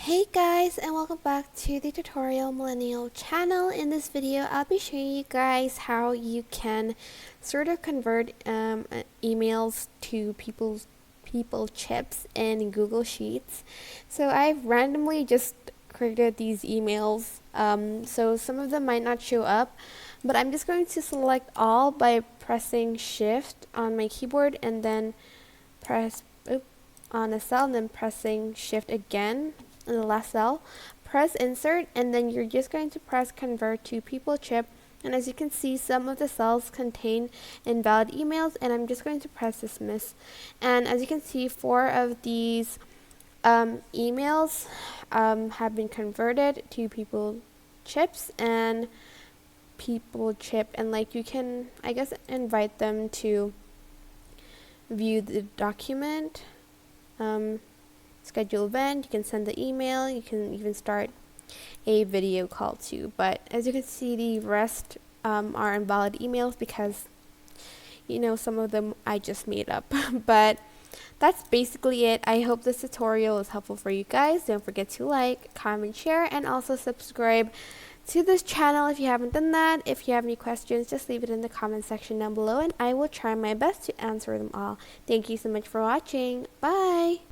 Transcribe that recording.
Hey guys, and welcome back to the Tutorial Millennial channel. In this video I'll be showing you guys how you can sort of convert emails to people chips in Google Sheets. So I've randomly just created these emails, so some of them might not show up, but I'm just going to select all by pressing shift on my keyboard and then press on a cell and then pressing shift again in the last cell, press insert, and then you're just going to press convert to people chip. And as you can see, some of the cells contain invalid emails, and I'm just going to press dismiss. And as you can see, 4 of these emails have been converted to people chips and people chip, and like you can, I guess, invite them to view the document, schedule event, you can send the email, you can even start a video call too. But as you can see, the rest are invalid emails because, you know, some of them I just made up. But that's basically it. I hope this tutorial is helpful for you guys. Don't forget to like, comment, share, and also subscribe to this channel if you haven't done that. If you have any questions, just leave it in the comment section down below and I will try my best to answer them all. Thank you so much for watching. Bye!